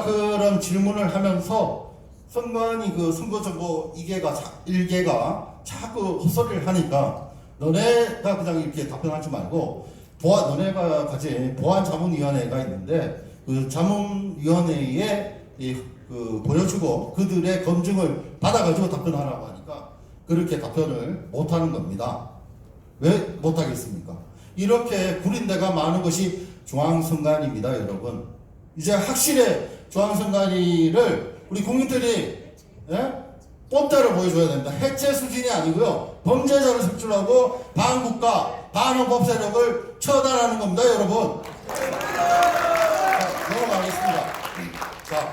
그런 질문을 하면서 선관위 그 선거정보 1개가 자꾸 헛소리를 하니까 너네가 그냥 이렇게 답변하지 말고 너네가 가진 보안자문위원회가 있는데 그 자문위원회에 보여주고 그들의 검증을 받아가지고 답변하라고 하니까 그렇게 답변을 못하는 겁니다. 왜 못하겠습니까? 이렇게 구린 데가 많은 것이 중앙선관위입니다, 여러분. 이제 확실히 중앙선관위를 우리 국민들이 뽐대로 보여줘야 됩니다. 해체 수준이 아니고요. 범죄자를 색출하고 반국가, 반헌법 세력을 처단하는 겁니다, 여러분. 넘어가겠습니다. 자,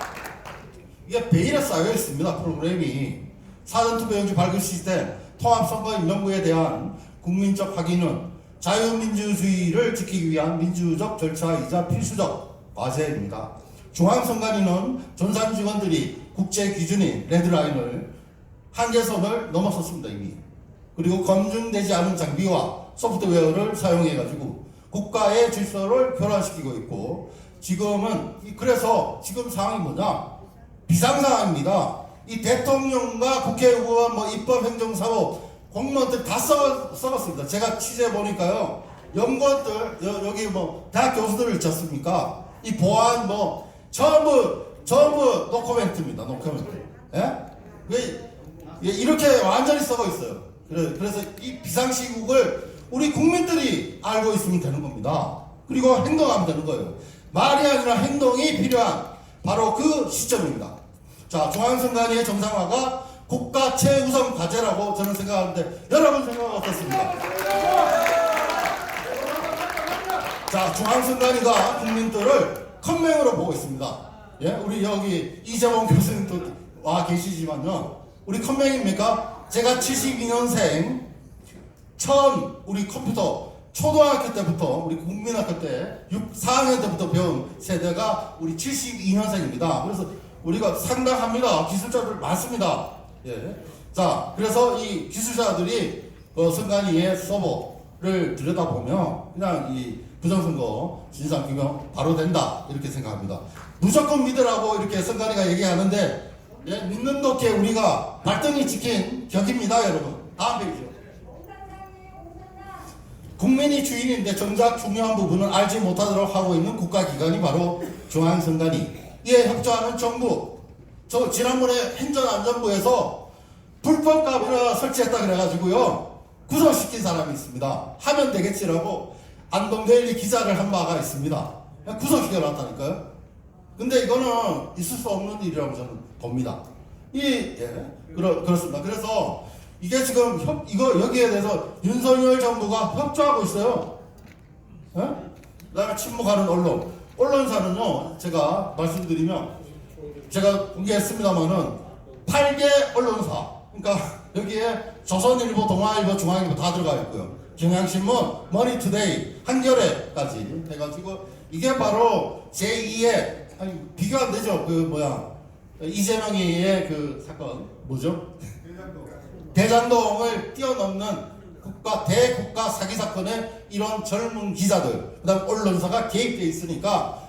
이게 베일에 쌓여 있습니다, 프로그램이. 사전투표용지 발급 시스템, 통합선거인명부에 대한 국민적 확인은 자유민주주의를 지키기 위한 민주적 절차이자 필수적 과제입니다. 중앙선관위는 전산 직원들이 국제 기준인 레드라인을 한계선을 넘어섰습니다, 이미. 그리고 검증되지 않은 장비와 소프트웨어를 사용해가지고 국가의 질서를 교란시키고 있고, 그래서 지금 상황이 뭐냐? 비상상황입니다. 이 대통령과 국회의원, 입법행정사법, 공무원들 다 썩었습니다. 제가 취재해보니까요, 연구원들, 여기 대학 교수들을 쳤습니까? 이 보안, 전부 노코멘트입니다. 노코멘트. 이렇게 완전히 썩어 있어요. 그래서 이 비상시국을 우리 국민들이 알고 있으면 되는 겁니다. 그리고 행동하면 되는 거예요. 말이 아니라 행동이 필요한 바로 그 시점입니다. 자, 중앙선관위의 정상화가 국가 최우선 과제라고 저는 생각하는데 여러분 생각은 어떻습니까? 자, 중앙선관위가 국민들을 컴맹으로 보고 있습니다. 예? 우리 여기 이재원 교수님도 와 계시지만요. 우리 컴맹입니까? 제가 72년생 처음 우리 컴퓨터 초등학교 때부터 우리 국민학교 때 4학년 때부터 배운 세대가 우리 72년생입니다. 그래서 우리가 상당합니다. 기술자들 많습니다. 예. 자, 그래서 이 기술자들이 선관위의 서버를 들여다보면 그냥 이 부정선거 진상규명 바로 된다 이렇게 생각합니다. 무조건 믿으라고 이렇게 선관위가 얘기하는데 믿는 덕에 우리가 발등이 찍힌 격입니다, 여러분. 다음 페이지요. 국민이 주인인데 정작 중요한 부분은 알지 못하도록 하고 있는 국가기관이 바로 중앙선관위. 이에 협조하는 정부. 저 지난번에 행정안전부에서 불법 카메라 설치했다 그래가지고요 구속시킨 사람이 있습니다. 하면 되겠지라고 안동데일리 기자를 한 바가 있습니다. 구속시켜놨다니까요. 근데 이거는 있을 수 없는 일이라고 저는 봅니다. 그렇습니다. 그래서 이게 지금 여기에 대해서 윤석열 정부가 협조하고 있어요. 그다음에 침묵하는 언론사는요, 제가 말씀드리면, 제가 공개했습니다만은 8개 언론사, 그러니까 여기에 조선일보, 동아일보, 중앙일보 다 들어가 있고요. 경향신문, 머니투데이, 한겨레까지 해가지고 이게 바로 제2의 비교 안 되죠. 이재명이의 그 사건 뭐죠? 대장동을 뛰어넘는 대국가 사기 사건에 이런 젊은 기자들, 그다음 언론사가 개입돼 있으니까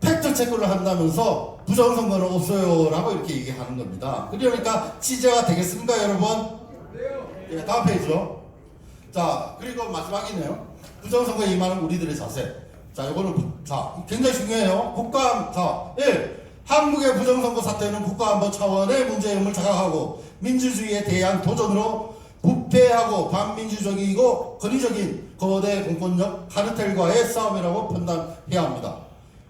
팩트 체크를 한다면서 부정선거는 없어요라고 이렇게 얘기하는 겁니다. 그러니까 취재가 되겠습니까, 여러분? 네, 다음 페이지요. 자, 그리고 마지막이네요. 부정선거에 임하는 우리들의 자세. 자, 이거는 굉장히 중요해요. 1. 한국의 부정선거 사태는 국가안보 차원의 문제임을 자각하고 민주주의에 대한 도전으로 부패하고 반민주적이고 권위적인 거대 공권력 카르텔과의 싸움이라고 판단해야 합니다.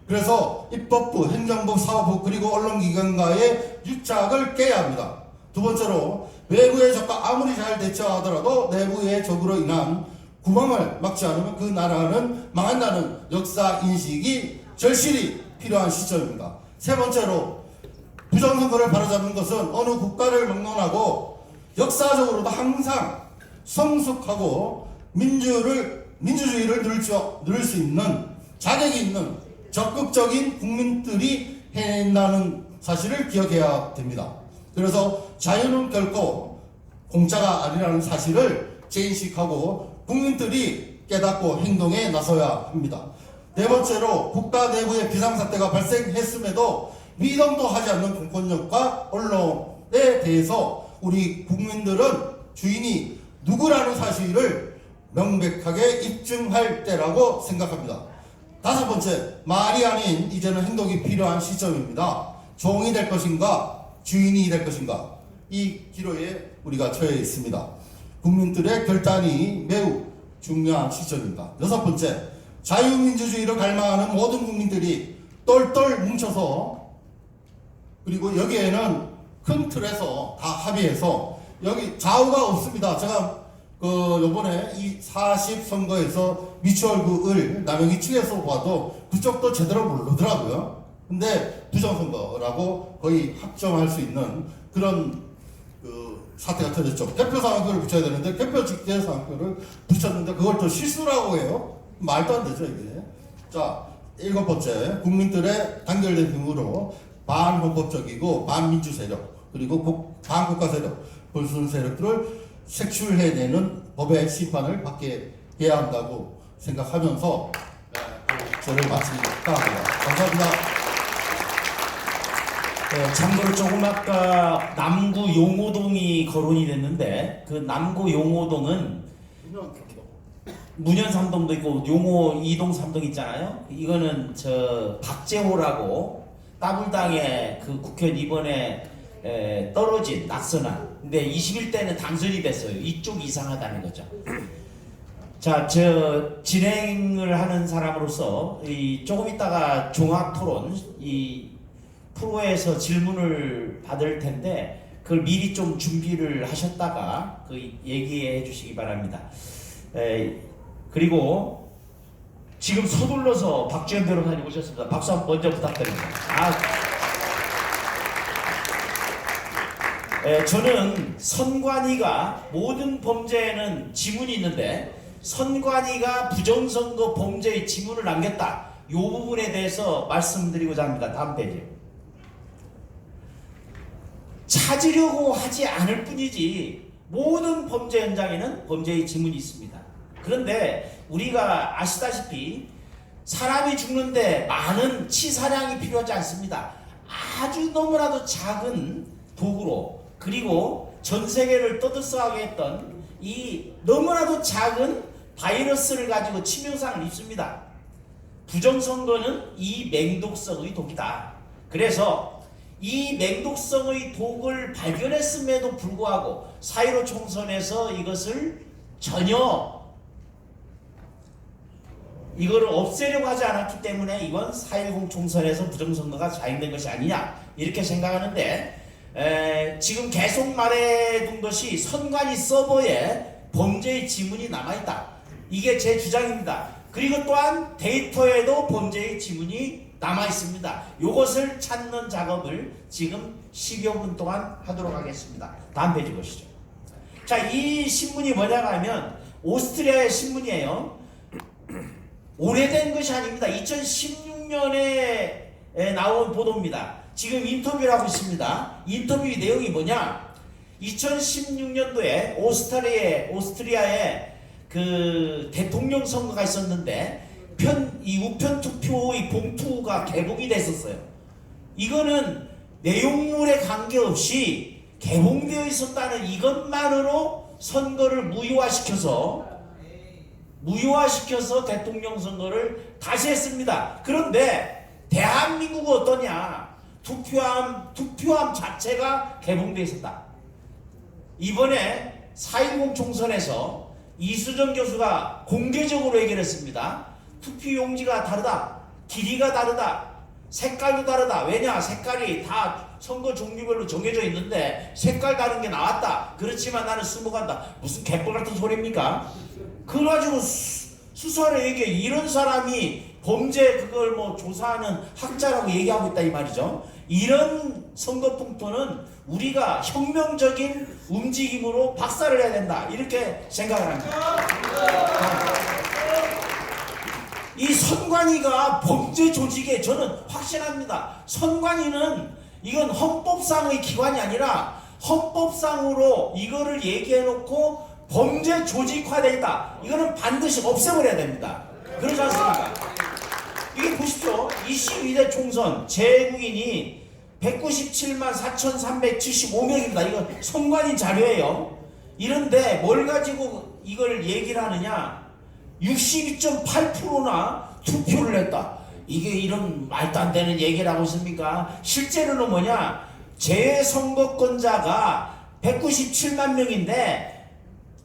그래서 입법부, 행정부, 사법부 그리고 언론기관과의 유착을 깨야 합니다. 두 번째로 외부의 적과 아무리 잘 대처하더라도 내부의 적으로 인한 구멍을 막지 않으면 그 나라는 망한다는 역사 인식이 절실히 필요한 시점입니다. 세 번째로 부정선거를 바로잡는 것은 어느 국가를 막론하고 역사적으로도 항상 성숙하고 민주주의를 누릴 수 있는 자격이 있는 적극적인 국민들이 해낸다는 사실을 기억해야 됩니다. 그래서 자유는 결코 공짜가 아니라는 사실을 재인식하고 국민들이 깨닫고 행동에 나서야 합니다. 네 번째로 국가 내부의 비상사태가 발생했음에도 미동도 하지 않는 공권력과 언론에 대해서 우리 국민들은 주인이 누구라는 사실을 명백하게 입증할 때라고 생각합니다. 다섯 번째, 말이 아닌 이제는 행동이 필요한 시점입니다. 종이 될 것인가 주인이 될 것인가, 이 기로에 우리가 처해 있습니다. 국민들의 결단이 매우 중요한 시점입니다. 여섯 번째, 자유민주주의를 갈망하는 모든 국민들이 똘똘 뭉쳐서, 그리고 여기에는 큰 틀에서 다 합의해서, 여기 좌우가 없습니다. 제가 요번에 이 40 선거에서 미추홀구을 남영희 측에서 봐도 그쪽도 제대로 모르더라고요. 근데 부정선거라고 거의 확정할 수 있는 그런 사태가 터졌죠. 개표 상황표를 붙여야 되는데 개표 직계 상황표를 붙였는데 그걸 또 실수라고 해요. 말도 안 되죠, 이게. 자, 일곱 번째, 국민들의 단결된 힘으로 반헌법적이고 반민주 세력, 그리고 반국가 세력, 불순 세력들을 색출해내는 법의 심판을 받게 해야 한다고 생각하면서 저를 마치겠다 합니다. 감사합니다. 참고로 조금 아까 남구 용호동이 거론이 됐는데, 그 남구 용호동은 문현 3동도 있고 용호 2동 3동 있잖아요. 이거는 저 박재호라고 따블당의 그 국회의원 이번에 떨어진 낙선한, 근데 21대는 당선이 됐어요. 이쪽이 이상하다는 거죠. 자, 저 진행을 하는 사람으로서 조금 있다가 종합토론 이 프로에서 질문을 받을 텐데 그걸 미리 좀 준비를 하셨다가 그 얘기해 주시기 바랍니다. 그리고 지금 서둘러서 박지원 변호사님 오셨습니다. 박수 한번 먼저 부탁드립니다. 저는 선관위가 모든 범죄에는 지문이 있는데 선관위가 부정선거 범죄의 지문을 남겼다, 이 부분에 대해서 말씀드리고자 합니다. 다음 페이지. 찾으려고 하지 않을 뿐이지 모든 범죄 현장에는 범죄의 지문이 있습니다. 그런데 우리가 아시다시피 사람이 죽는데 많은 치사량이 필요하지 않습니다. 아주 너무나도 작은 도구로, 그리고 전 세계를 떠들썩하게 했던 이 너무나도 작은 바이러스를 가지고 치명상을 입습니다. 부정선거는 이 맹독성의 독이다. 그래서 이 맹독성의 독을 발견했음에도 불구하고 4.15 총선에서 이것을 전혀 이거를 없애려고 하지 않았기 때문에 이건 4.10 총선에서 부정선거가 자행된 것이 아니냐, 이렇게 생각하는데, 지금 계속 말해둔 것이 선관위 서버에 범죄의 지문이 남아있다, 이게 제 주장입니다. 그리고 또한 데이터에도 범죄의 지문이 남아있습니다. 이것을 찾는 작업을 지금 10여 분 동안 하도록 하겠습니다. 다음 페이지 보시죠. 자, 이 신문이 뭐냐고 하면 오스트리아의 신문이에요. 오래된 것이 아닙니다. 2016년에 나온 보도입니다. 지금 인터뷰를 하고 있습니다. 인터뷰 내용이 뭐냐? 2016년도에 오스트리아에 그 대통령 선거가 있었는데 이 우편 투표의 봉투가 개봉이 됐었어요. 이거는 내용물에 관계없이 개봉되어 있었다는 이것만으로 선거를 무효화시켜서 대통령 선거를 다시 했습니다. 그런데 대한민국은 어떠냐? 투표함 자체가 개봉되어 있었다. 이번에 4.10 총선에서 이수정 교수가 공개적으로 얘기했습니다. 투표용지가 다르다, 길이가 다르다, 색깔도 다르다. 왜냐? 색깔이 다 선거 종류별로 정해져 있는데 색깔 다른 게 나왔다. 그렇지만 나는 숨어간다. 무슨 개뿔 같은 소리입니까? 그래가지고 수사를 얘기해. 이런 사람이 범죄 그걸 뭐 조사하는 학자라고 얘기하고 있다 이 말이죠. 이런 선거 풍토는 우리가 혁명적인 움직임으로 박살을 해야 된다, 이렇게 생각을 합니다. 이 선관위가 범죄 조직에 저는 확신합니다. 선관위는 이건 헌법상의 기관이 아니라 헌법상으로 이거를 얘기해놓고 범죄 조직화되어 있다, 이거는 반드시 없애버려야 됩니다. 그렇지 않습니까? 이게 보십시오. 22대 총선 재국인이 197만 4,375명입니다. 이거 선관위 자료예요. 이런데 뭘 가지고 이걸 얘기를 하느냐? 62.8%나 투표를 했다. 이게 이런 말도 안 되는 얘기를 하고 있습니까? 실제로는 뭐냐? 재선거권자가 197만 명인데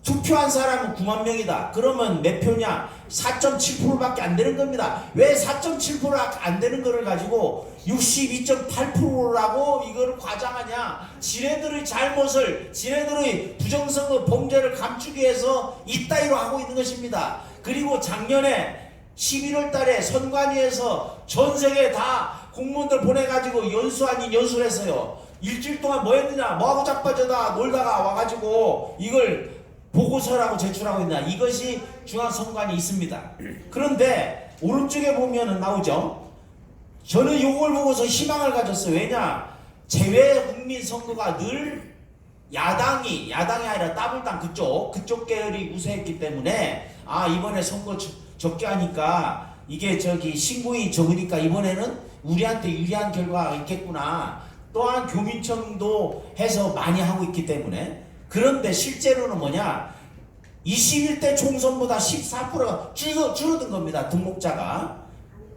투표한 사람은 9만 명이다. 그러면 몇 표냐? 4.7%밖에 안 되는 겁니다. 왜 4.7%가 안 되는 거를 가지고 62.8%라고 이거를 과장하냐? 지네들의 잘못을, 지네들의 부정선거 범죄를 감추기 위해서 이따위로 하고 있는 것입니다. 그리고 작년에 11월 달에 선관위에서 전 세계 다 공무원들 보내가지고 연수 아닌 연수를 했어요. 일주일 동안 뭐 했느냐? 뭐하고 자빠져다 놀다가 와가지고 이걸 보고서라고 제출하고 있나? 이것이 중앙선관위 있습니다. 그런데 오른쪽에 보면은 나오죠. 저는 이걸 보고서 희망을 가졌어요. 왜냐? 재외국민선거가 늘 야당이 아니라 따블당 그쪽 계열이 우세했기 때문에 아 이번에 선거 적게 하니까 이게 신고인이 적으니까 이번에는 우리한테 유리한 결과가 있겠구나. 또한 교민청도 해서 많이 하고 있기 때문에. 그런데 실제로는 뭐냐? 21대 총선보다 14%가 줄어든 겁니다. 등록자가.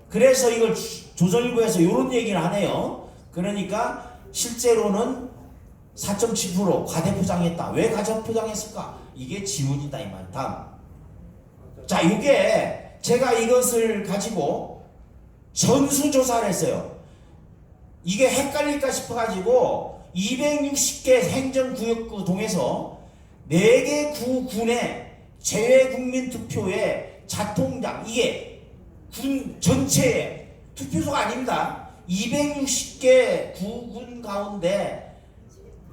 그래서 이걸 조선일보에서 이런 얘기를 하네요. 그러니까 실제로는 4.7% 과대포장했다. 왜 과대포장했을까? 이게 지문이다 이 말. 다음. 자, 이게 제가 이것을 가지고 전수조사를 했어요. 이게 헷갈릴까 싶어가지고 260개 행정구역구 동에서 4개 구군의 재외국민투표의 자통장, 이게 군 전체의 투표소가 아닙니다. 260개 구군 가운데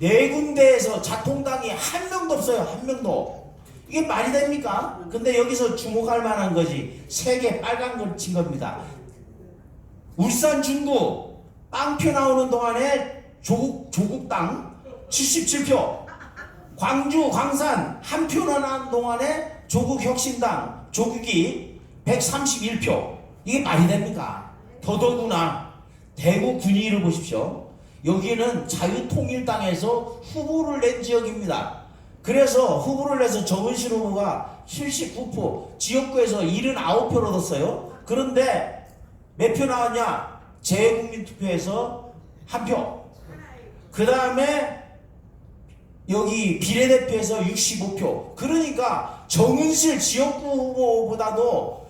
4군데에서 자통당이 한 명도 없어요. 한 명도. 이게 말이 됩니까? 근데 여기서 주목할 만한 것이 3개 빨간 걸 친 겁니다. 울산 중구 빵표 나오는 동안에 조국당 77표, 광주 광산 한 표 나오는 동안에 조국혁신당 조국이 131표. 이게 말이 됩니까? 더더구나 대구 군위를 보십시오. 여기는 자유통일당에서 후보를 낸 지역입니다. 그래서 후보를 내서 정은실 후보가 79%, 지역구에서 79표를 얻었어요. 그런데 몇 표 나왔냐? 재외국민투표에서 한 표. 그 다음에 여기 비례대표에서 65표. 그러니까 정은실 지역구 후보보다도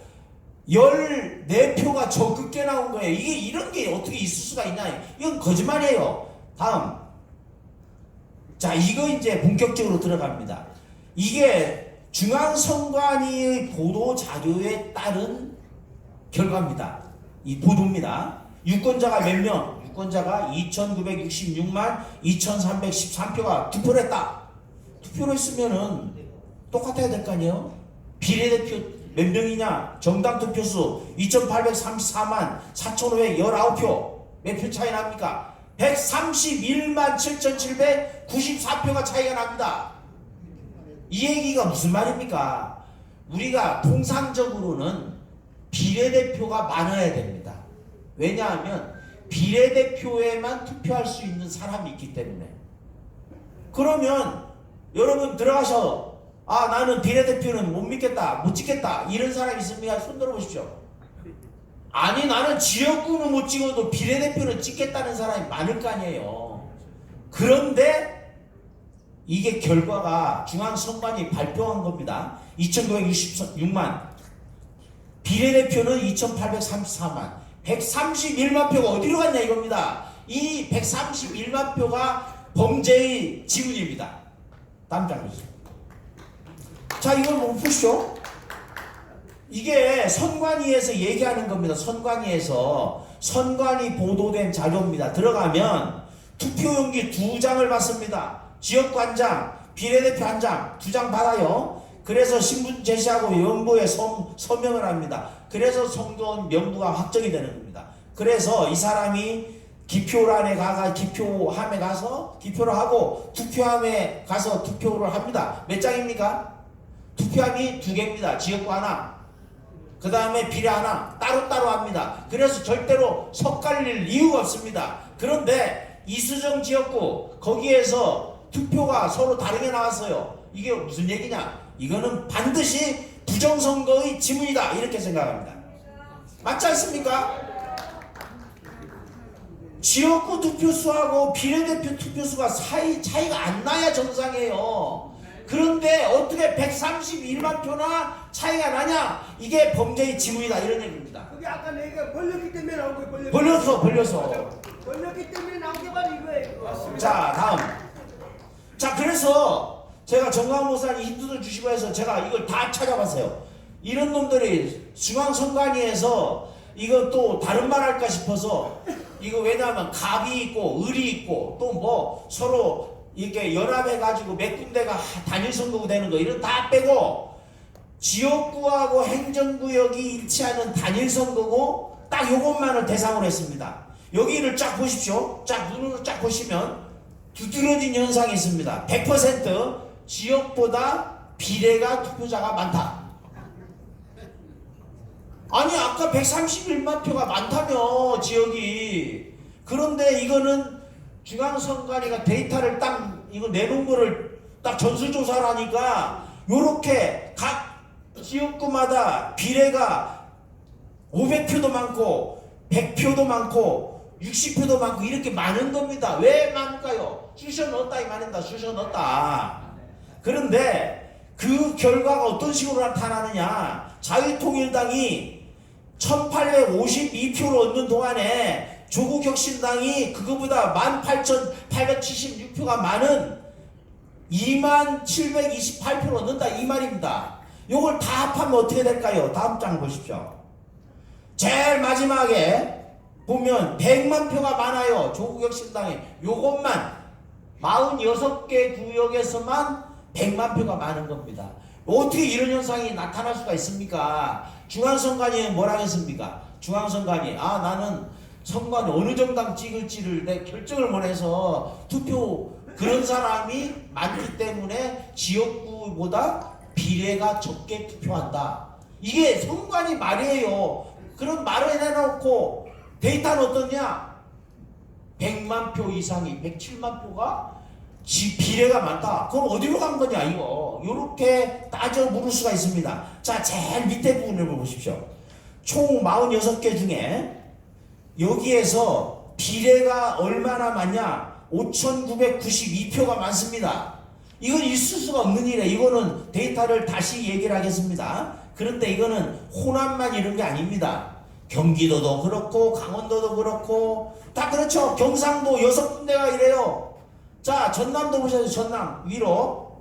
14표가 적게 나온 거예요. 이게 이런 게 어떻게 있을 수가 있냐? 이건 거짓말이에요. 다음. 자, 이거 이제 본격적으로 들어갑니다. 이게 중앙선관위의 보도 자료에 따른 결과입니다. 이 보도입니다. 유권자가 몇 명? 유권자가 2,966만 2,313표가 투표를 했다. 투표를 했으면은 똑같아야 될 거 아니에요? 비례대표 몇 명이냐? 정당 투표수 2,834만 4,519표. 몇 표 차이 납니까? 131만 7,794표가 차이가 납니다. 이 얘기가 무슨 말입니까? 우리가 통상적으로는 비례대표가 많아야 됩니다. 왜냐하면 비례대표에만 투표할 수 있는 사람이 있기 때문에. 그러면 여러분 들어가셔. 아, 나는 비례대표는 못 믿겠다, 못 찍겠다, 이런 사람 있습니까? 손 들어보십시오. 아니, 나는 지역구는 못 찍어도 비례대표는 찍겠다는 사람이 많을 거 아니에요. 그런데 이게 결과가 중앙선관위 발표한 겁니다. 2,966만, 비례대표는 2,834만, 131만 표가 어디로 갔냐 이겁니다. 이 131만 표가 범죄의 지문입니다. 다음 장 보세요. 자, 이걸 뭐 보시죠. 이게 선관위에서 얘기하는 겁니다. 선관위 보도된 자료입니다. 들어가면 투표용지 2장을 받습니다. 지역구 1장, 비례대표 1장, 2장 받아요. 그래서 신분 제시하고 연부에 서명을 합니다. 그래서 성전 명부가 확정이 되는 겁니다. 그래서 이 사람이 기표함에 가서 기표를 하고 투표함에 가서 투표를 합니다. 몇 장입니까? 투표함이 2개입니다. 지역구 하나. 그 다음에 비례 하나 따로따로 합니다. 그래서 절대로 섞갈릴 이유가 없습니다. 그런데 이수정 지역구 거기에서 투표가 서로 다르게 나왔어요. 이게 무슨 얘기냐? 이거는 반드시 부정선거의 지문이다 이렇게 생각합니다. 맞지 않습니까? 지역구 투표수하고 비례대표 투표수가 차이가 안 나야 정상이에요. 그런데 어떻게 131만 표나 차이가 나냐? 이게 범죄의 지문이다 이런 얘기입니다. 그게 아까 내가 벌렸기 때문에 나온 거예요. 벌려서 벌렸기 때문에 나온 게 바로 이거예요. 맞습니다. 자 다음. 자 그래서 제가 정광훈 목사님 힌트를 주시고 해서 제가 이걸 다 찾아봤어요. 이런 놈들이 중앙선관위에서 이거 또 다른 말 할까 싶어서 이거 왜냐하면 갑이 있고 을이 있고 또 뭐 서로 이렇게 연합해가지고 몇 군데가 단일 선거구 되는 거 이런 다 빼고 지역구하고 행정구역이 일치하는 단일 선거구 딱 요것만을 대상으로 했습니다. 여기를 쫙 보십시오. 쫙 눈으로 쫙 보시면 두드러진 현상이 있습니다. 100% 지역보다 비례가 투표자가 많다. 아니 아까 131만 표가 많다며 지역이. 그런데 이거는 중앙선관위가 데이터를 딱 이거 내놓은 거를 딱 전수조사를 하니까 요렇게 각 지역구마다 비례가 500표도 많고 100표도 많고 60표도 많고 이렇게 많은 겁니다. 왜 많을까요? 쑤셔 넣었다 이 말입니다. 쑤셔 넣었다. 그런데 그 결과가 어떤 식으로 나타나느냐? 자유통일당이 1852표를 얻는 동안에 조국혁신당이 그거보다 18,876표가 많은 2728표를 얻는다 이 말입니다. 요걸 다 합하면 어떻게 될까요? 다음 장 보십시오. 제일 마지막에 보면 100만 표가 많아요. 조국혁신당이 요것만 46개 구역에서만 100만 표가 많은 겁니다. 어떻게 이런 현상이 나타날 수가 있습니까? 중앙선관위는 뭐라 했습니까? 중앙선관위 나는 선관 어느 정당 찍을지를 내 결정을 못해서 투표 그런 사람이 많기 때문에 지역구보다 비례가 적게 투표한다. 이게 선관위 말이에요. 그런 말을 해놓고 데이터는 어떠냐? 100만 표 이상이 107만 표가 비례가 많다. 그럼 어디로 간 거냐 이거. 요렇게 따져 물을 수가 있습니다. 자 제일 밑에 부분을 보십시오. 총 46개 중에 여기에서 비례가 얼마나 많냐? 5,992표가 많습니다. 이건 있을 수가 없는 일이에요. 이거는 데이터를 다시 얘기를 하겠습니다. 그런데 이거는 호남만 이런 게 아닙니다. 경기도도 그렇고 강원도도 그렇고 다 그렇죠. 경상도 6군데가 이래요. 자 전남도 보셔도 전남 위로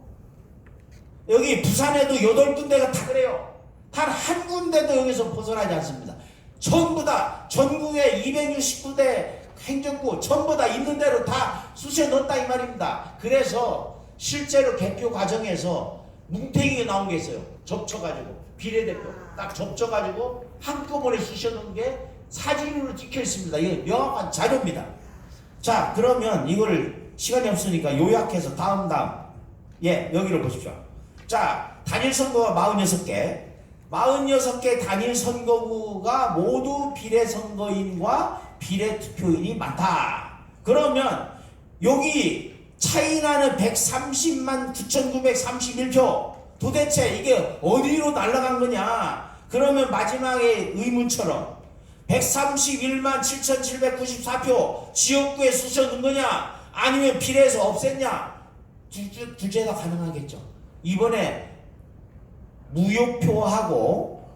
여기 부산에도 8군데가 다 그래요. 단 한 군데도 여기서 벗어나지 않습니다. 전부 다 전국에 269대 행정구 전부 다 있는 대로 다 쑤셔 넣었다 이 말입니다. 그래서 실제로 개표 과정에서 뭉탱이가 나온 게 있어요. 접쳐가지고 비례대표 딱 접쳐가지고 한꺼번에 쑤셔 넣은 게 사진으로 찍혀 있습니다. 이거 명확한 자료입니다. 자 그러면 이거를 시간이 없으니까 요약해서 다음 여기를 보십시오. 자 단일 선거가 46개 46개 단일 선거구가 모두 비례 선거인과 비례 투표인이 많다. 그러면 여기 차이나는 130만 9,931표 도대체 이게 어디로 날아간 거냐? 그러면 마지막에 의문처럼 131만 7,794표 지역구에 쑤셔 넣은 거냐? 아니면 비례해서 없앴냐? 둘째 다 가능하겠죠. 이번에 무효표하고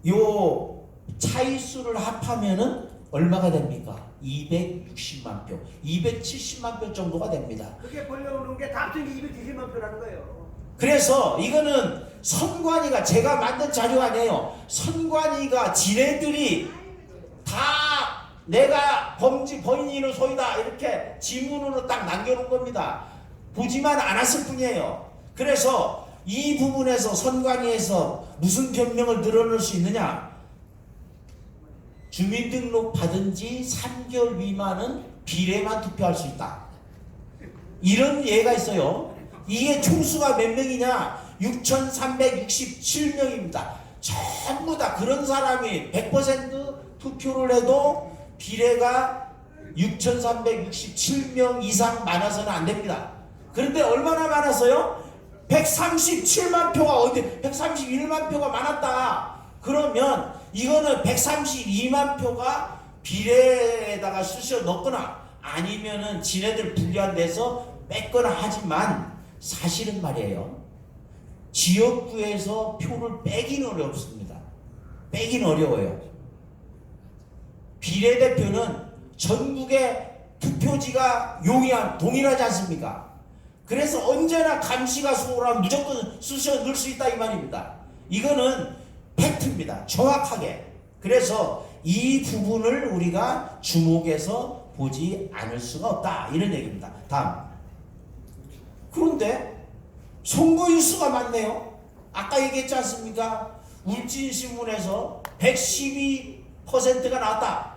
요 차이수를 합하면은 얼마가 됩니까? 260만 표, 270만 표 정도가 됩니다. 그게 벌려오는 게 다 합친 게 290만 표라는 거예요. 그래서 이거는 선관위가 제가 만든 자료 아니에요. 선관위가 지네들이 다 내가 범인으로 소이다 이렇게 지문으로 딱 남겨놓은 겁니다. 보지만 않았을 뿐이에요. 그래서 이 부분에서 선관위에서 무슨 변명을 늘어낼 수 있느냐? 주민등록 받은 지 3개월 미만은 비례만 투표할 수 있다. 이런 예가 있어요. 이게 총수가 몇 명이냐? 6,367명입니다. 전부 다 그런 사람이 100% 투표를 해도 비례가 6,367명 이상 많아서는 안 됩니다. 그런데 얼마나 많았어요? 137만 표가 어디 131만 표가 많았다. 그러면 이거는 132만 표가 비례에다가 쑤셔 넣거나 아니면은 지네들 불리한 데서 뺐거나 하지만 사실은 말이에요. 지역구에서 표를 빼기는 어렵습니다. 빼기는 어려워요. 비례대표는 전국의 투표지가 동일하지 않습니까? 그래서 언제나 감시가 소홀하면 무조건 쑤셔 넣을 수 있다 이 말입니다. 이거는 팩트입니다. 정확하게. 그래서 이 부분을 우리가 주목해서 보지 않을 수가 없다 이런 얘기입니다. 다음. 그런데 선거 일수가 많네요. 아까 얘기했지 않습니까? 울진신문에서 112%가 나왔다.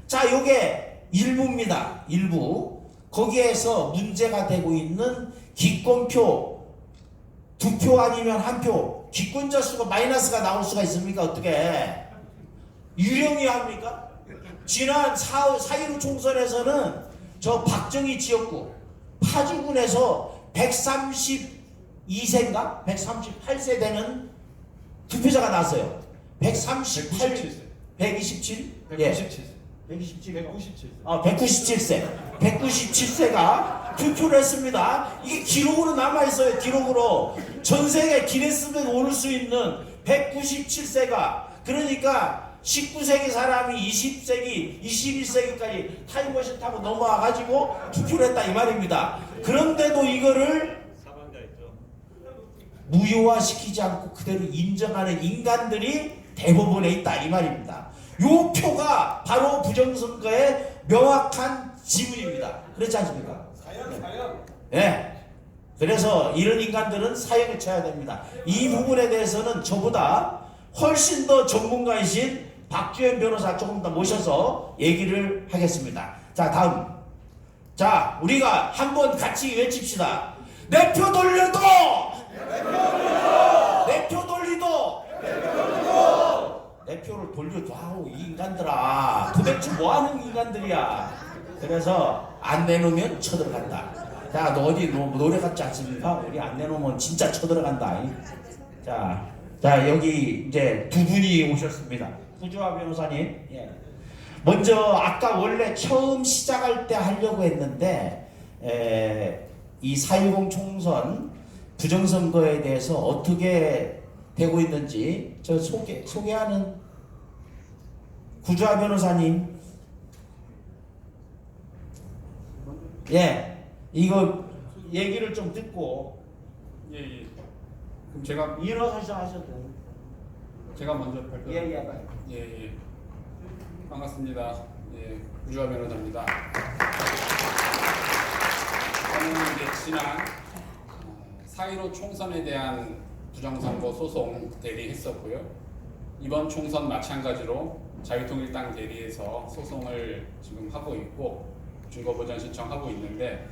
자, 요게 일부입니다. 일부. 거기에서 문제가 되고 있는 기권표 2표 아니면 1표 기권자 수가 마이너스가 나올 수가 있습니까? 어떻게 유령이 합니까? 지난 4.15 총선에서는 저 박정희 지역구 파주군에서 132세인가? 138세 되는 투표자가 나왔어요. 137? 127? 197세. 127? 197세. 197세. 197세가 투표를 했습니다. 이게 기록으로 남아있어요. 기록으로. 전 세계 기네스북에 오를 수 있는 197세가. 그러니까 19세기 사람이 20세기, 21세기까지 타임머신 타고 넘어와가지고 투표를 했다 이 말입니다. 그런데도 이거를 무효화시키지 않고 그대로 인정하는 인간들이 대법원에 있다 이 말입니다. 요 표가 바로 부정선거의 명확한 지문입니다. 그렇지 않습니까? 사형. 네. 그래서 이런 인간들은 사형을 쳐야 됩니다. 이 부분에 대해서는 저보다 훨씬 더 전문가이신 박주현 변호사 조금 더 모셔서 얘기를 하겠습니다. 자, 다음. 자, 우리가 한번 같이 외칩시다. 내 표 돌려도! 내 표 돌리도! 내 표를 돌려도 하고 이 인간들아 도대체 뭐하는 인간들이야. 그래서 안 내놓으면 쳐들어간다. 자, 너 어디 노래 같지 않습니까? 우리 안 내놓으면 진짜 쳐들어간다. 자 여기 이제 두 분이 오셨습니다. 구주화 변호사님. 예. 먼저 아까 원래 처음 시작할 때 하려고 했는데 이 4.10 총선 부정선거에 대해서 어떻게 되고 있는지 저 소개하는 구주화 변호사님. 예, 이거 얘기를 좀 듣고. 예. 그럼 제가 일어서셔 하셔도 돼요. 제가 먼저 발표. 예. 반갑습니다. 예, 구주화 변호사입니다. 저는 이제 지난 4.15 총선에 대한 부정선거 소송 대리했었고요. 이번 총선 마찬가지로 자유통일당 대리해서 소송을 지금 하고 있고 증거보전 신청하고 있는데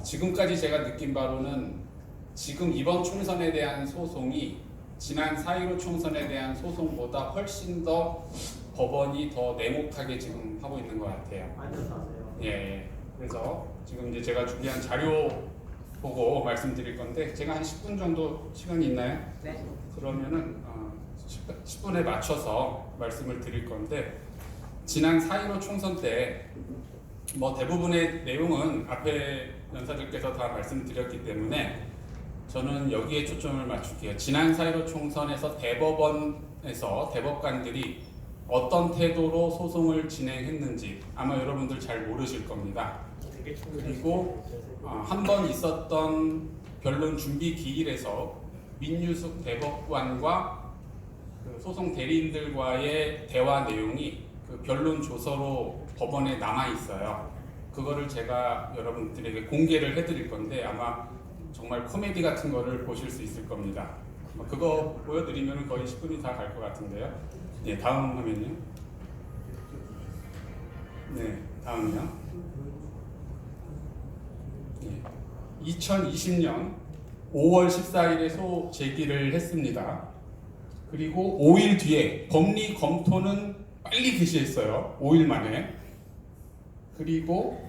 지금까지 제가 느낀 바로는 지금 이번 총선에 대한 소송이 지난 4.15 총선에 대한 소송보다 훨씬 더 법원이 더 냉혹하게 지금 하고 있는 것 같아요. 예. 그래서 지금 이제 제가 준비한 자료 보고 말씀드릴 건데 제가 한 10분 정도 시간이 있나요? 네. 그러면은 10분에 맞춰서 말씀을 드릴 건데 지난 4.15 총선 때 뭐 대부분의 내용은 앞에 연사들께서 다 말씀드렸기 때문에 저는 여기에 초점을 맞출게요. 지난 4.15 총선에서 대법원에서 대법관들이 어떤 태도로 소송을 진행했는지 아마 여러분들 잘 모르실 겁니다. 그리고 한 번 있었던 변론 준비 기일에서 민유숙 대법관과 그 소송 대리인들과의 대화 내용이 그 변론 조서로 법원에 남아 있어요. 그거를 제가 여러분들에게 공개를 해드릴 건데 아마 정말 코미디 같은 거를 보실 수 있을 겁니다. 그거 보여드리면 거의 10분이 다 갈 것 같은데요. 네, 다음 화면이요. 네, 다음이요. 네, 2020년 5월 14일에 제기를 했습니다. 그리고 5일 뒤에 법리 검토는 빨리 개시했어요. 5일 만에. 그리고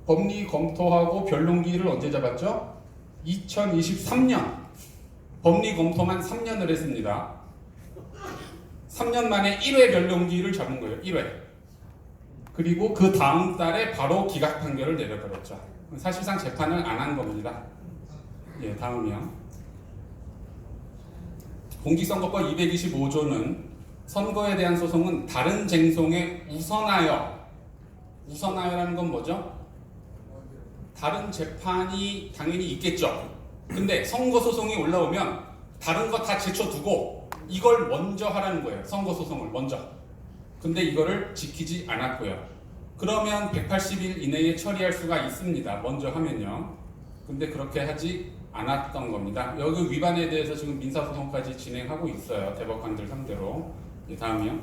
법리 검토하고 변론기일을 언제 잡았죠? 2023년. 법리 검토만 3년을 했습니다. 3년 만에 1회 변론기일을 잡은 거예요. 1회. 그리고 그 다음 달에 바로 기각 판결을 내려버렸죠. 사실상 재판을 안 한 겁니다. 예, 다음이요. 공직선거법 225조는 선거에 대한 소송은 다른 쟁송에 우선하여라는 건 뭐죠? 다른 재판이 당연히 있겠죠. 근데 선거 소송이 올라오면 다른 거 다 제쳐두고 이걸 먼저 하라는 거예요. 선거 소송을 먼저. 근데 이거를 지키지 않았고요. 그러면 180일 이내에 처리할 수가 있습니다. 먼저 하면요. 근데 그렇게 하지 않았던 겁니다. 여기 위반에 대해서 지금 민사소송까지 진행하고 있어요. 대법관들 상대로. 예, 다음이요.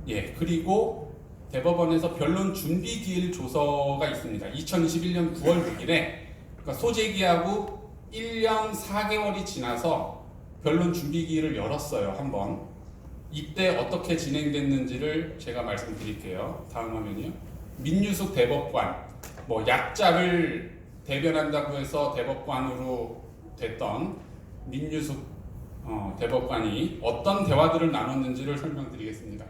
예, 그리고 대법원에서 변론 준비 기일 조서가 있습니다. 2021년 9월 6일에 그러니까 소재기하고 1년 4개월이 지나서 변론 준비 기일을 열었어요. 한번. 이때 어떻게 진행됐는지를 제가 말씀드릴게요. 다음 화면이요. 민유숙 대법관, 뭐 약자를 대변한다고 해서 대법관으로 됐던 민유숙 대법관이 어떤 대화들을 나눴는지를 설명드리겠습니다.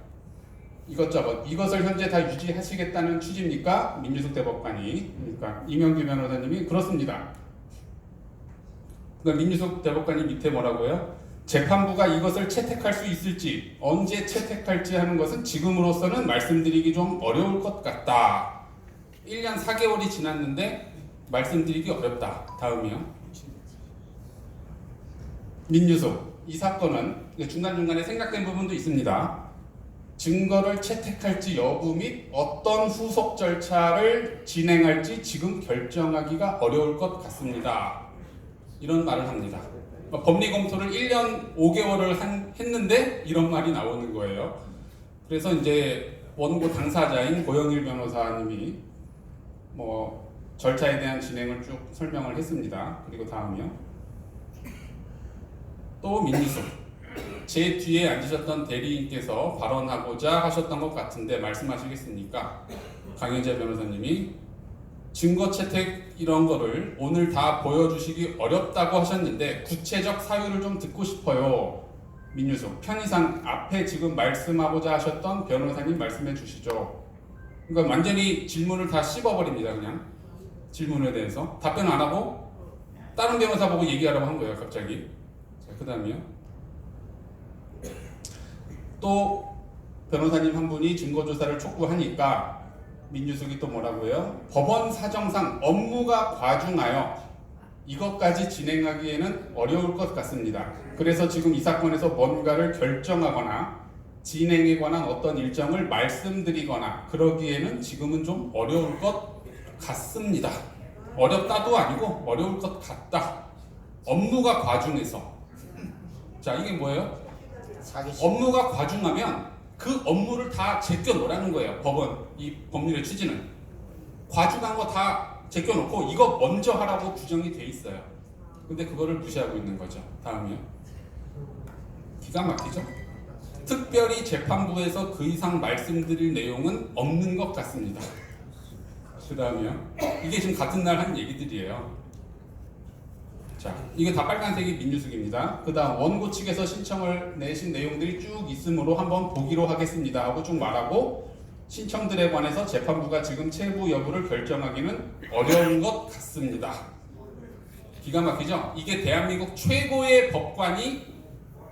이것저것 이것을 현재 다 유지하시겠다는 취지입니까? 민유숙 대법관이. 그러니까 이명규 변호사님이 그렇습니다. 그러니까 민유숙 대법관이 밑에 뭐라고요? 재판부가 이것을 채택할 수 있을지 언제 채택할지 하는 것은 지금으로서는 말씀드리기 좀 어려울 것 같다. 1년 4개월이 지났는데 말씀드리기 어렵다. 다음이요. 민유숙. 이 사건은 중간중간에 생략된 부분도 있습니다. 증거를 채택할지 여부 및 어떤 후속 절차를 진행할지 지금 결정하기가 어려울 것 같습니다. 이런 말을 합니다. 법리 검토를 1년 5개월을 했는데 이런 말이 나오는 거예요. 그래서 이제 원고 당사자인 고영일 변호사님이 뭐 절차에 대한 진행을 쭉 설명을 했습니다. 그리고 다음이요. 또 민유숙. 제 뒤에 앉으셨던 대리인께서 발언하고자 하셨던 것 같은데 말씀하시겠습니까? 강현재 변호사님이 증거 채택 이런 거를 오늘 다 보여주시기 어렵다고 하셨는데 구체적 사유를 좀 듣고 싶어요. 민유숙. 편의상 앞에 지금 말씀하고자 하셨던 변호사님 말씀해 주시죠. 그러니까 완전히 질문을 다 씹어버립니다. 그냥 질문에 대해서 답변 안 하고 다른 변호사 보고 얘기하라고 한 거예요. 갑자기. 자, 그 다음이요. 또 변호사님 한 분이 증거조사를 촉구하니까 민유숙이 또 뭐라고요? 법원 사정상 업무가 과중하여 이것까지 진행하기에는 어려울 것 같습니다. 그래서 지금 이 사건에서 뭔가를 결정하거나 진행에 관한 어떤 일정을 말씀드리거나 그러기에는 지금은 좀 어려울 것 같습니다. 어렵다도 아니고 어려울 것 같다. 업무가 과중해서. 자, 이게 뭐예요? 업무가 과중하면 그 업무를 다 제껴놓으라는 거예요. 법원, 이 법률의 취지는. 과중한 거 다 제껴놓고 이거 먼저 하라고 규정이 돼 있어요. 근데 그거를 무시하고 있는 거죠. 다음이요. 기가 막히죠? 특별히 재판부에서 그 이상 말씀드릴 내용은 없는 것 같습니다. 그 다음이요. 이게 지금 같은 날 한 얘기들이에요. 자, 이게 다 빨간색이 민유숙입니다. 그 다음 원고 측에서 신청을 내신 내용들이 쭉 있으므로 한번 보기로 하겠습니다 하고 쭉 말하고 신청들에 관해서 재판부가 지금 체부 여부를 결정하기는 어려운 것 같습니다. 기가 막히죠? 이게 대한민국 최고의 법관이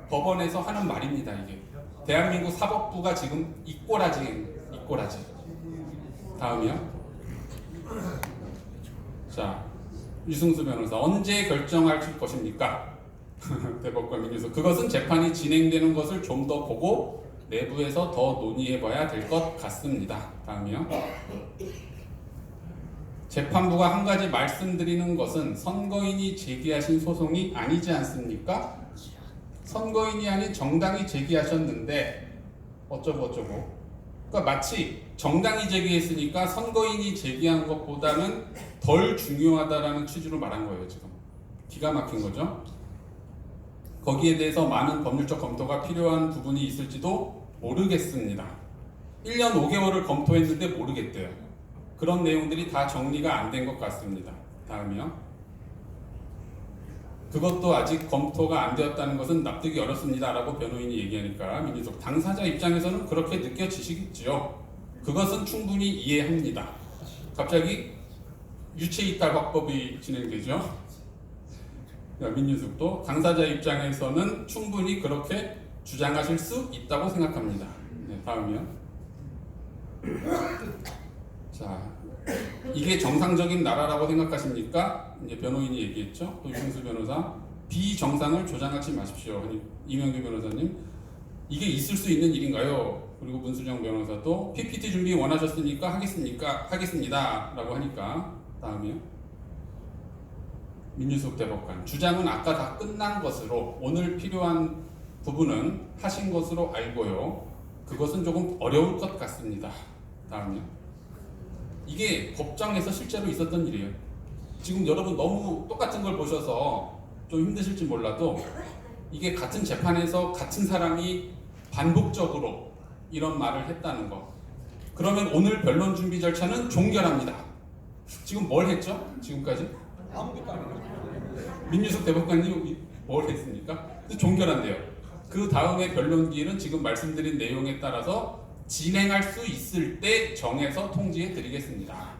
법원에서 하는 말입니다. 이게 대한민국 사법부가 지금 이꼬라지. 다음이요. 자, 유승수 변호사 언제 결정할 것입니까? 대법관 민유숙. 그것은 재판이 진행되는 것을 좀 더 보고 내부에서 더 논의해봐야 될 것 같습니다. 다음이요. 재판부가 한 가지 말씀드리는 것은 선거인이 제기하신 소송이 아니지 않습니까? 선거인이 아닌 정당이 제기하셨는데 어쩌고 그러니까 마치 정당이 제기했으니까 선거인이 제기한 것보다는 덜 중요하다라는 취지로 말한 거예요. 지금 기가 막힌 거죠. 거기에 대해서 많은 법률적 검토가 필요한 부분이 있을지도 모르겠습니다. 1년 5개월을 검토했는데 모르겠대요. 그런 내용들이 다 정리가 안 된 것 같습니다. 다음이요. 그것도 아직 검토가 안 되었다는 것은 납득이 어렵습니다 라고 변호인이 얘기하니까 민주석 당사자 입장에서는 그렇게 느껴지시겠지요. 그것은 충분히 이해합니다. 갑자기 유체이탈 확법이 진행되죠. 민유숙도 당사자 입장에서는 충분히 그렇게 주장하실 수 있다고 생각합니다. 네, 다음이요. 자, 이게 정상적인 나라라고 생각하십니까? 이제 변호인이 얘기했죠. 또 유승수 변호사 비정상을 조장하지 마십시오. 이명규 변호사님 이게 있을 수 있는 일인가요? 그리고 문수정 변호사도 PPT 준비 원하셨으니까 하겠습니다 라고 하니까 다음이요. 민유숙 대법관 주장은 아까 다 끝난 것으로 오늘 필요한 부분은 하신 것으로 알고요. 그것은 조금 어려울 것 같습니다. 다음이요. 이게 법정에서 실제로 있었던 일이에요. 지금 여러분 너무 똑같은 걸 보셔서 좀 힘드실지 몰라도 이게 같은 재판에서 같은 사람이 반복적으로 이런 말을 했다는 거. 그러면 오늘 변론 준비 절차는 종결합니다. 지금 뭘 했죠? 지금까지? 아무것도 안 해요. 민유숙 대법관이 뭘 했습니까? 종결한대요. 그 다음에 변론 기일은 지금 말씀드린 내용에 따라서 진행할 수 있을 때 정해서 통지해 드리겠습니다.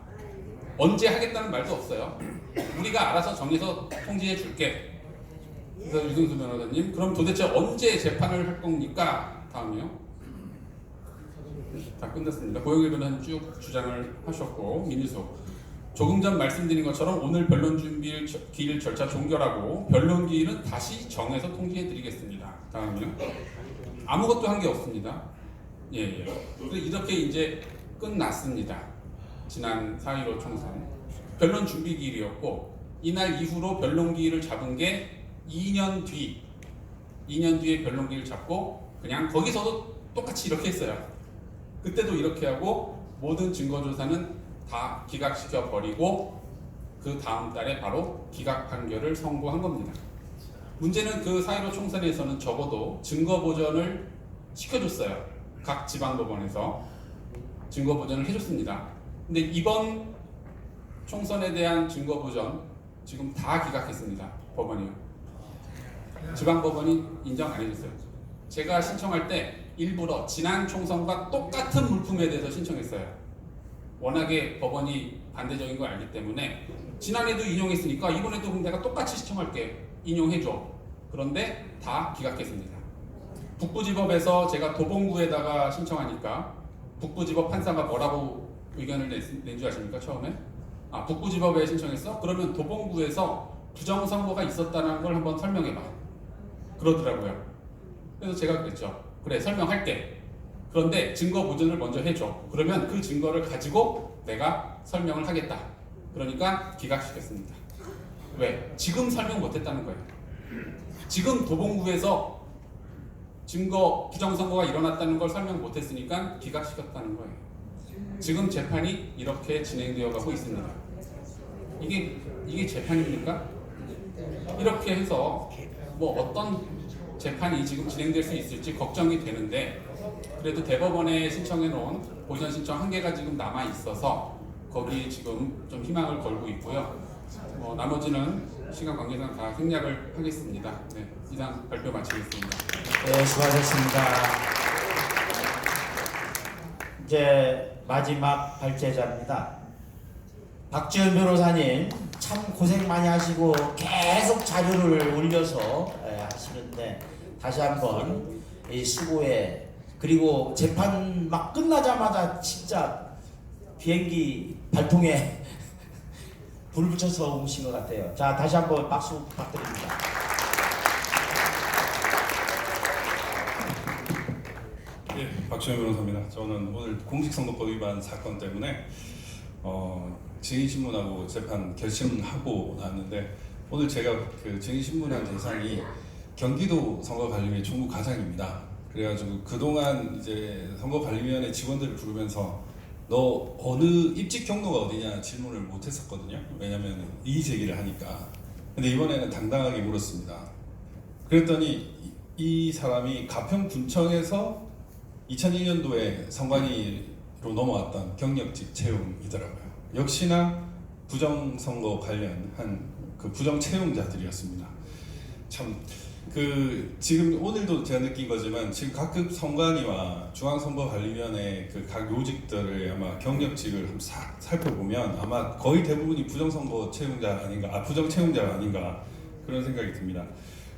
언제 하겠다는 말도 없어요. 우리가 알아서 정해서 통지해 줄게. 그래서 유승수 변호사님, 그럼 도대체 언제 재판을 할 겁니까? 다음이요. 다 끝났습니다. 고영일 변호사님 쭉 주장을 하셨고, 민유숙. 조금 전 말씀드린 것처럼 오늘 변론 준비 기일 절차 종결하고 변론 기일은 다시 정해서 통지해 드리겠습니다. 다음이요. 아무것도 한 게 없습니다. 예. 그래서 이렇게 이제 끝났습니다. 지난 4.15 총선 변론 준비 기일이었고 이날 이후로 변론 기일을 잡은 게 2년 뒤에 변론 기일을 잡고 그냥 거기서도 똑같이 이렇게 했어요. 그때도 이렇게 하고 모든 증거 조사는 다 기각시켜 버리고 그 다음 달에 바로 기각 판결을 선고한 겁니다. 문제는 그 4.15 총선에서는 적어도 증거 보전을 시켜줬어요. 각 지방법원에서 증거 보전을 해줬습니다. 근데 이번 총선에 대한 증거 보전 지금 다 기각했습니다. 법원이요. 지방법원이 인정 안 해줬어요. 제가 신청할 때 일부러 지난 총선과 똑같은 물품에 대해서 신청했어요. 워낙에 법원이 반대적인 걸 알기 때문에 지난해도 인용했으니까 이번에도 그럼 내가 똑같이 신청할게. 인용해줘. 그런데 다 기각했습니다. 북부지법에서 제가 도봉구에다가 신청하니까 북부지법 판사가 뭐라고 의견을 낸 줄 아십니까? 처음에? 북부지법에 신청했어? 그러면 도봉구에서 부정선거가 있었다는 걸 한번 설명해봐. 그러더라고요. 그래서 제가 그랬죠. 그래, 설명할게. 그런데 증거 보전을 먼저 해줘. 그러면 그 증거를 가지고 내가 설명을 하겠다. 그러니까 기각시켰습니다. 왜? 지금 설명 못했다는 거예요. 지금 도봉구에서 증거 부정선거가 일어났다는 걸 설명 못했으니까 기각시켰다는 거예요. 지금 재판이 이렇게 진행되어 가고 있습니다. 이게 재판입니까? 이렇게 해서 뭐 어떤 재판이 지금 진행될 수 있을지 걱정이 되는데 그래도 대법원에 신청해 놓은 보전 신청 1개가 지금 남아 있어서 거기 지금 좀 희망을 걸고 있고요. 나머지는 시간 관계상 다 생략을 하겠습니다. 네, 이상 발표 마치겠습니다. 네, 수고하셨습니다. 이제 마지막 발제자입니다. 박지원 변호사님 참 고생 많이 하시고 계속 자료를 올려서 하시는데 다시 한번 이 수고에 그리고 재판 막 끝나자마자 진짜 비행기 발통에 불 붙여서 오신 것 같아요. 자, 다시 한번 박수 부탁드립니다. 예, 박지원 변호사입니다. 저는 오늘 공직선거법 위반 사건 때문에 증인신문하고 재판 결심하고 나왔는데 오늘 제가 그 증인신문한 대상이 경기도 선거관리위원회 총무과장입니다. 그래가지고 그동안 이제 선거관리위원회 직원들을 부르면서 너 어느 입직 경로가 어디냐 질문을 못 했었거든요. 왜냐면 이의 제기를 하니까. 근데 이번에는 당당하게 물었습니다. 그랬더니 이 사람이 가평군청에서 2001년도에 선관위로 넘어왔던 경력직 채용이더라고요. 역시나 부정선거 관련한 그 부정 채용자들이었습니다. 참 지금 오늘도 제가 느낀 거지만 지금 각급 선관위와 중앙선거관리위원회 그 각 요직들을 아마 경력직을 한번 살펴보면 아마 거의 대부분이 부정선거 채용자 아닌가, 부정 채용자가 아닌가 그런 생각이 듭니다.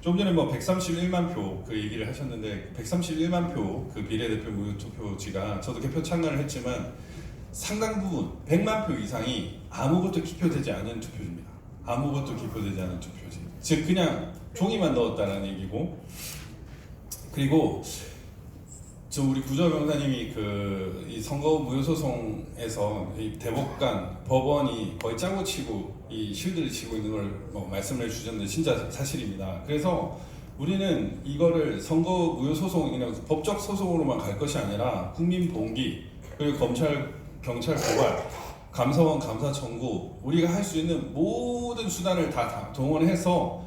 좀 전에 뭐 131만 표 그 얘기를 하셨는데 131만 표 그 비례대표 무효투표지가 저도 개표 참가를 했지만 상당 부분 100만 표 이상이 아무것도 기표되지 않은 투표지입니다. 아무것도 기표되지 않은 투표지. 즉 그냥 종이만 넣었다라는 얘기고, 그리고 저 우리 구조 변호사님이 이 선거 무효소송에서 이 대법관, 법원이 거의 짜고 치고 이 실드를 치고 있는 걸 뭐 말씀을 해주셨는데 진짜 사실입니다. 그래서 우리는 이거를 선거 무효소송이나 법적 소송으로만 갈 것이 아니라 국민 봉기, 그리고 검찰, 경찰 고발, 감사원 감사 청구, 우리가 할 수 있는 모든 수단을 다 동원해서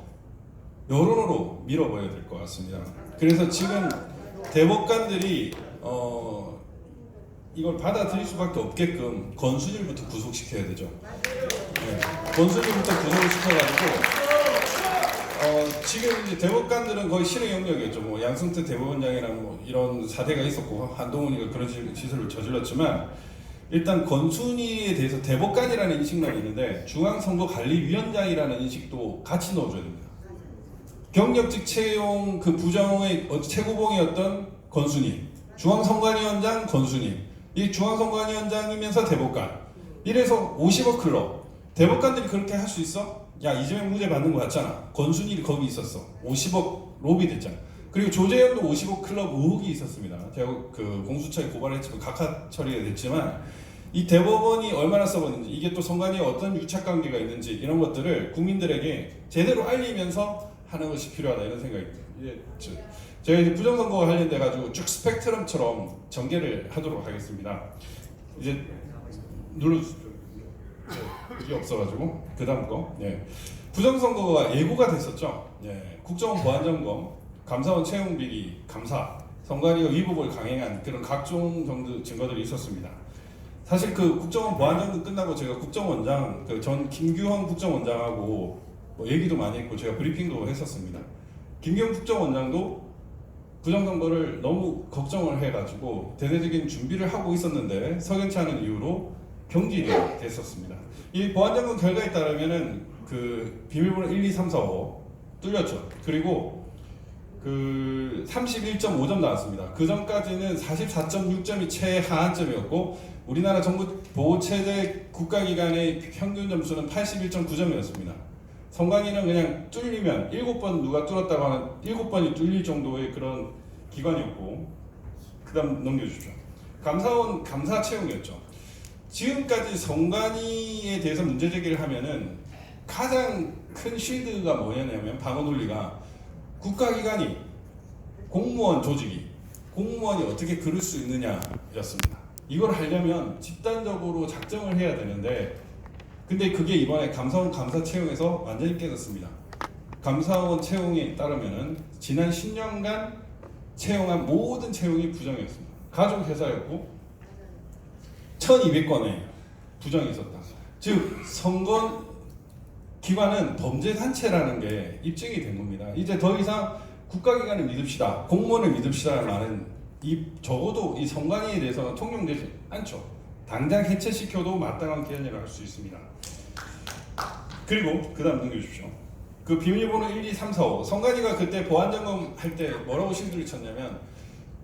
여론으로 밀어버려야 될 것 같습니다. 그래서 지금 대법관들이 이걸 받아들일 수밖에 없게끔 권순일부터 구속시켜야 되죠. 네. 권순일부터 구속을 시켜가지고 지금 이제 대법관들은 거의 실행 영역이었죠. 뭐 양승태 대법원장이랑 뭐 이런 사대가 있었고 한동훈이가 그런 시설을 저질렀지만 일단 권순일에 대해서 대법관이라는 인식만 있는데 중앙선거관리위원장이라는 인식도 같이 넣어줘야 됩니다. 경력직 채용 그 부정의 최고봉이었던 권순일, 중앙선관위원장 권순일, 이 중앙선관위원장이면서 대법관. 이래서 50억 클럽. 대법관들이 그렇게 할 수 있어? 야, 이재명 무죄 받는 거 같잖아. 권순일이 거기 있었어. 50억 로비 됐잖아. 그리고 조재현도 50억 클럽 의혹이 있었습니다. 제가 그 공수처에 고발했지만 각하 처리가 됐지만 이 대법원이 얼마나 써봤는지, 이게 또 선관위에 어떤 유착관계가 있는지 이런 것들을 국민들에게 제대로 알리면서 하는 것이 필요하다 이런 생각이 듭니다. 제가 이제 부정선거와 관련돼 가지고 쭉 스펙트럼처럼 전개를 하도록 하겠습니다. 이제 눌러주십시오. 이게 없어가지고 그 다음 거. 예. 부정선거가 예고가 됐었죠. 예. 국정원 보안점검, 감사원 채용비리 감사, 선관위가 위법을 강행한 그런 각종 정도 증거들이 있었습니다. 사실 그 국정원 보안점검 끝나고 제가 국정원장 전 김규환 국정원장하고 뭐 얘기도 많이 했고 제가 브리핑도 했었습니다. 김규환 국정원장도 부정선거를 너무 걱정을 해가지고 대대적인 준비를 하고 있었는데 석연치 않은 이유로 경질이 됐었습니다. 이 보안점검 결과에 따르면은 그 비밀번호 1, 2, 3, 4, 5 뚫렸죠. 그리고 그 31.5점 나왔습니다. 그 전까지는 44.6점이 최하한점이었고 우리나라 정부 보호체제 국가기관의 평균 점수는 81.9점이었습니다. 선관위는 그냥 뚫리면 7번 누가 뚫었다고 하면 7번이 뚫릴 정도의 그런 기관이었고, 그 다음 넘겨주십시오. 감사원 감사 채용이었죠. 지금까지 선관위에 대해서 문제 제기를 하면은 가장 큰 쉴드가 뭐냐면 방어 논리가 국가기관이 공무원 조직이 공무원이 어떻게 그럴 수 있느냐였습니다. 이걸 하려면 집단적으로 작정을 해야 되는데 근데 그게 이번에 감사원 감사 채용에서 완전히 깨졌습니다. 감사원 채용에 따르면은 지난 10년간 채용한 모든 채용이 부정이었습니다. 가족 회사였고 1,200건의 부정이 있었다. 즉 선거 기관은 범죄 단체라는 게 입증이 된 겁니다. 이제 더 이상 국가기관을 믿읍시다, 공무원을 믿읍시다라는 말은 적어도 이 선관위에 대해서는 통용되지 않죠. 당장 해체시켜도 마땅한 기한이라고 할 수 있습니다. 그리고 그 다음 넘겨주십시오. 그 비밀번호 1, 2, 3, 4, 5 선관위가 그때 보안점검 할 때 뭐라고 실드를 쳤냐면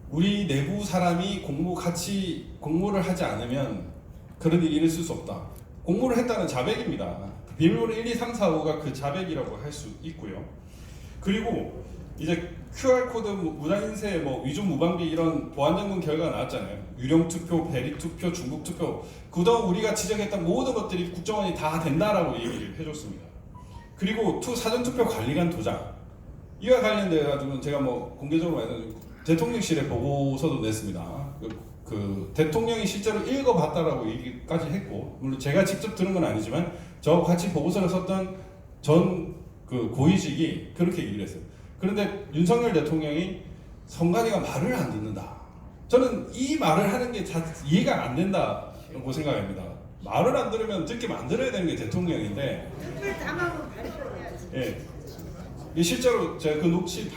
우리 내부 사람이 공모를 하지 않으면 그런 일이 있을 수 없다. 공모를 했다는 자백입니다. 비밀번호 1, 2, 3, 4, 5가 그 자백이라고 할 수 있고요. 그리고 이제 QR코드, 무단인쇄, 위조 무방비 이런 보안점검 결과가 나왔잖아요. 유령투표, 배리투표, 중국투표 그동안 우리가 지적했던 모든 것들이 국정원이 다 된다라고 얘기를 해줬습니다. 그리고 사전투표 관리관 도장 이와 관련돼 가지고 제가 공개적으로 말해서 대통령실에 보고서도 냈습니다. 그 대통령이 실제로 읽어봤다라고 얘기까지 했고 물론 제가 직접 들은 건 아니지만 저 같이 보고서를 썼던 전 그 고위직이 그렇게 얘기를 했어요. 그런데 윤석열 대통령이 선관위가 말을 안 듣는다. 저는 이 말을 하는 게 이해가 안 된다고 생각합니다. 말을 안 들으면 듣게 만들어야 되는 게 대통령인데, 특별 당하고 발표해야지. 예, 실제로 제가 그 녹취